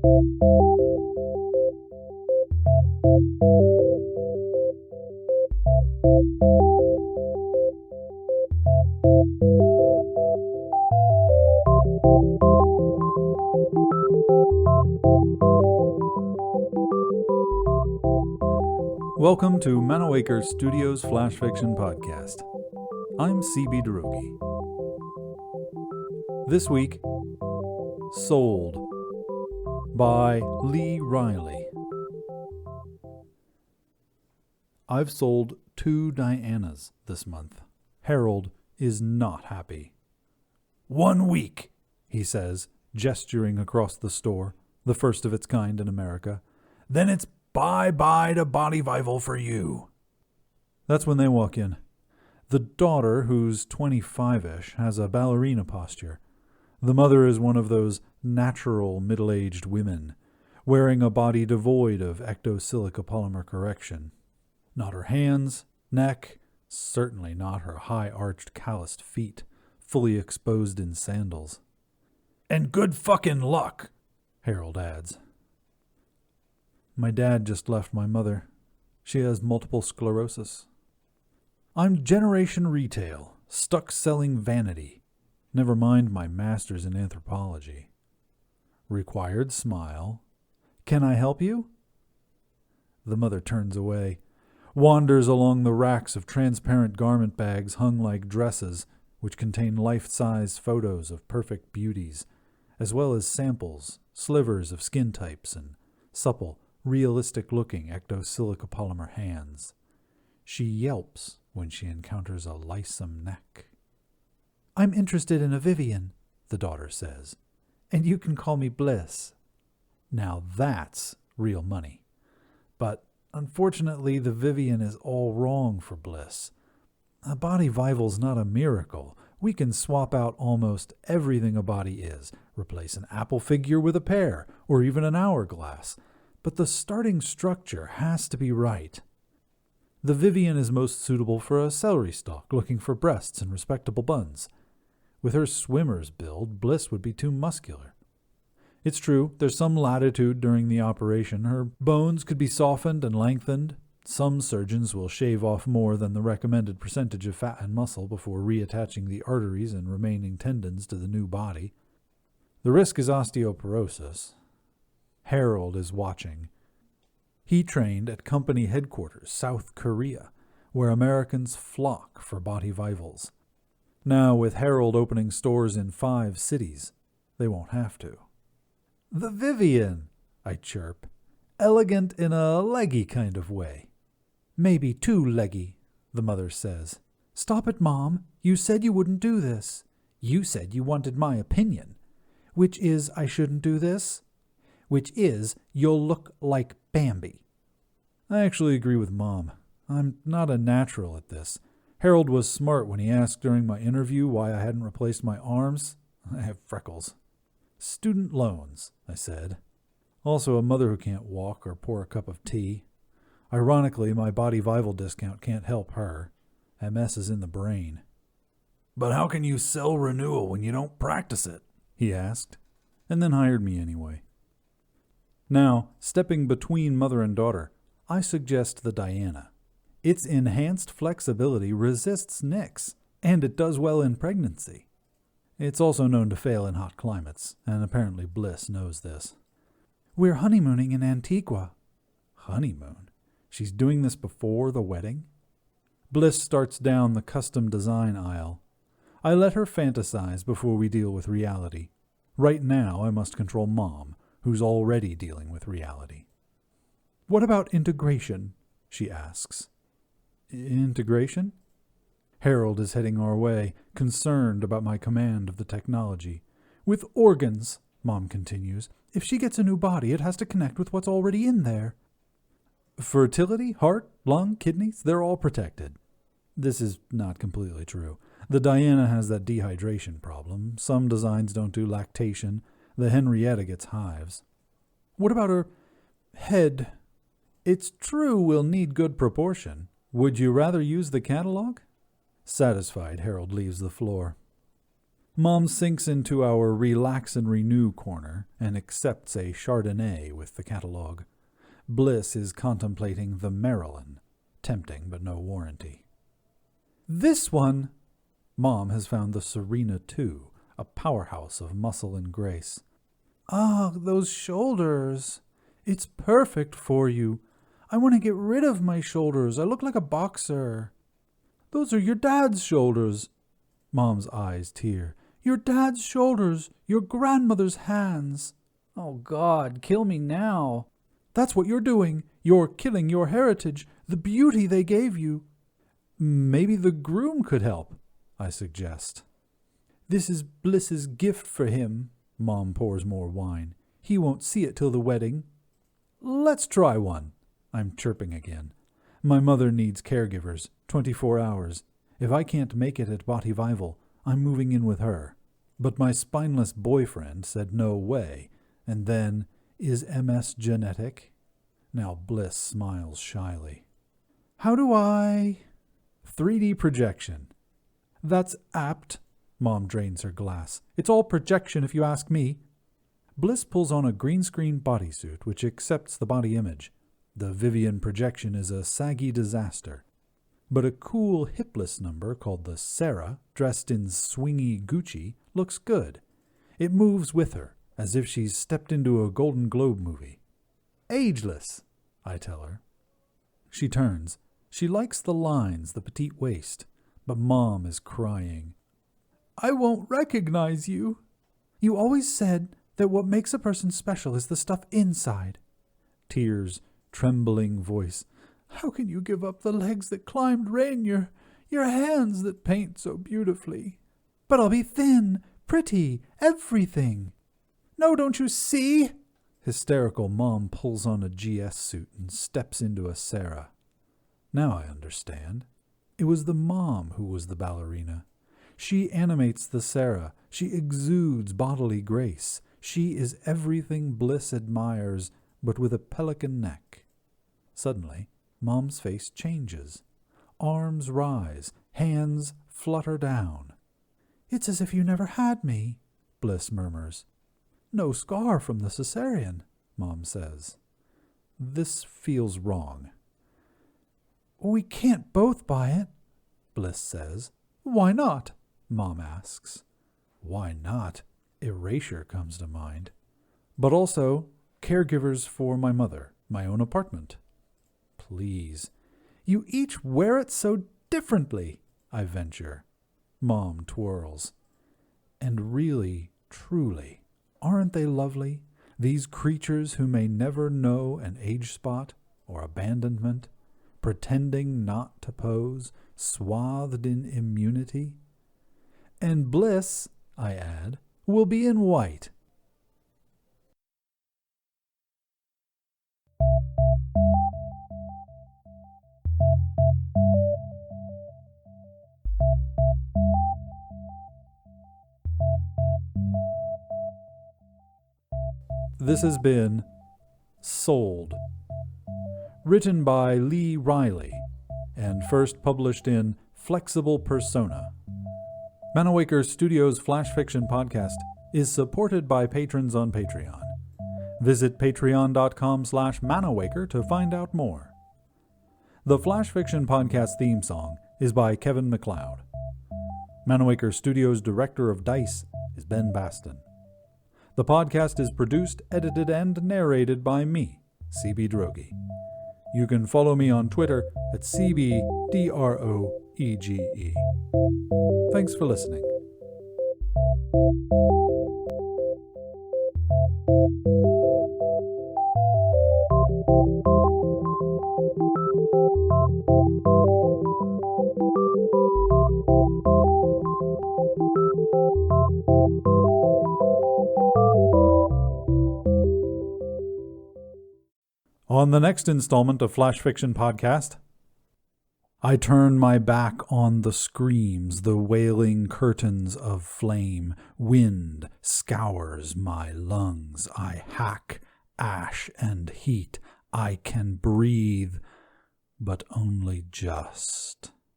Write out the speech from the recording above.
Welcome to Manawaker Studios Flash Fiction Podcast. I'm C.B. Derogi. This week, Sold by Lee Reilly. I've sold 2 Dianas this month. Harold is not happy. 1 week, he says, gesturing across the store, the first of its kind in America. Then it's bye-bye to Bodyvival for you. That's when they walk in. The daughter, who's 25-ish, has a ballerina posture. The mother is one of those natural middle-aged women, wearing a body devoid of ectosilica polymer correction. Not her hands, neck, certainly not her high-arched calloused feet, fully exposed in sandals. And good fucking luck, Harold adds. My dad just left my mother. She has multiple sclerosis. I'm Generation Retail, stuck selling vanity. Never mind my master's in anthropology. Required smile. Can I help you? The mother turns away, wanders along the racks of transparent garment bags hung like dresses, which contain life-size photos of perfect beauties, as well as samples, slivers of skin types, and supple, realistic-looking ectosilica polymer hands. She yelps when she encounters a lissome neck. I'm interested in a Vivian, the daughter says, and you can call me Bliss. Now that's real money. But unfortunately, the Vivian is all wrong for Bliss. A Bodyvival's not a miracle. We can swap out almost everything a body is, replace an apple figure with a pear, or even an hourglass. But the starting structure has to be right. The Vivian is most suitable for a celery stalk looking for breasts and respectable buns. With her swimmer's build, Bliss would be too muscular. It's true, there's some latitude during the operation. Her bones could be softened and lengthened. Some surgeons will shave off more than the recommended percentage of fat and muscle before reattaching the arteries and remaining tendons to the new body. The risk is osteoporosis. Harold is watching. He trained at company headquarters, South Korea, where Americans flock for Bodywivals. Now, with Harold opening stores in 5 cities, they won't have to. The Vivian, I chirp, elegant in a leggy kind of way. Maybe too leggy, the mother says. Stop it, Mom. You said you wouldn't do this. You said you wanted my opinion, which is I shouldn't do this. Which is, you'll look like Bambi. I actually agree with Mom. I'm not a natural at this. Harold was smart when he asked during my interview why I hadn't replaced my arms. I have freckles. Student loans, I said. Also a mother who can't walk or pour a cup of tea. Ironically, my Bodyvival discount can't help her. MS is in the brain. But how can you sell renewal when you don't practice it? He asked, and then hired me anyway. Now, stepping between mother and daughter, I suggest the Diana. Its enhanced flexibility resists nicks, and it does well in pregnancy. It's also known to fail in hot climates, and apparently Bliss knows this. We're honeymooning in Antigua. Honeymoon? She's doing this before the wedding? Bliss starts down the custom design aisle. I let her fantasize before we deal with reality. Right now, I must control Mom, who's already dealing with reality. What about integration? She asks. Integration? Harold is heading our way, concerned about my command of the technology. With organs, Mom continues, if she gets a new body, it has to connect with what's already in there. Fertility, heart, lung, kidneys, they're all protected. This is not completely true. The Diana has that dehydration problem. Some designs don't do lactation. The Henrietta gets hives. What about her head? It's true we'll need good proportion. Would you rather use the catalog? Satisfied, Harold leaves the floor. Mom sinks into our relax and renew corner and accepts a Chardonnay with the catalogue. Bliss is contemplating the Maryland. Tempting, but no warranty. This one! Mom has found the Serena II, a powerhouse of muscle and grace. Ah, those shoulders! It's perfect for you. I want to get rid of my shoulders. I look like a boxer. Those are your dad's shoulders. Mom's eyes tear. Your dad's shoulders, your grandmother's hands. Oh, God, kill me now. That's what you're doing. You're killing your heritage, the beauty they gave you. Maybe the groom could help, I suggest. This is Bliss's gift for him. Mom pours more wine. He won't see it till the wedding. Let's try one. I'm chirping again. My mother needs caregivers, 24 hours. If I can't make it at Botivival, I'm moving in with her. But my spineless boyfriend said no way, and then, is MS genetic? Now Bliss smiles shyly. How do I... 3D projection. That's apt. Mom drains her glass. It's all projection if you ask me. Bliss pulls on a green screen bodysuit which accepts the body image. The Vivian projection is a saggy disaster. But a cool hipless number called the Sarah, dressed in swingy Gucci, looks good. It moves with her, as if she's stepped into a Golden Globe movie. Ageless, I tell her. She turns. She likes the lines, the petite waist. But Mom is crying. I won't recognize you. You always said that what makes a person special is the stuff inside. Tears, trembling voice. How can you give up the legs that climbed rain, your hands that paint so beautifully? But I'll be thin, pretty, everything. No, don't you see? Hysterical Mom pulls on a GS suit and steps into a Sarah. Now I understand. It was the mom who was the ballerina. She animates the Sarah. She exudes bodily grace. She is everything Bliss admires, but with a pelican neck. Suddenly, Mom's face changes. Arms rise, hands flutter down. It's as if you never had me, Bliss murmurs. No scar from the cesarean, Mom says. This feels wrong. We can't both buy it, Bliss says. Why not? Mom asks. Why not? Erasure comes to mind. But also, caregivers for my mother, my own apartment. Please. You each wear it so differently, I venture. Mom twirls. And really, truly, aren't they lovely, these creatures who may never know an age spot or abandonment, pretending not to pose, swathed in immunity? And Bliss, I add, will be in white. This has been Sold, written by Lee Reilly, and first published in Flexible Persona. Manawaker Studios Flash Fiction Podcast is supported by patrons on Patreon. Visit patreon.com/Manawaker to find out more. The Flash Fiction Podcast theme song is by Kevin MacLeod. Manawaker Studios Director of DICE is Ben Baston. The podcast is produced, edited, and narrated by me, CB Droege. You can follow me on Twitter at CBDROEGE. Thanks for listening. On the next installment of Flash Fiction Podcast, I turn my back on the screams, the wailing curtains of flame. Wind scours my lungs. I hack ash and heat. I can breathe, but only just.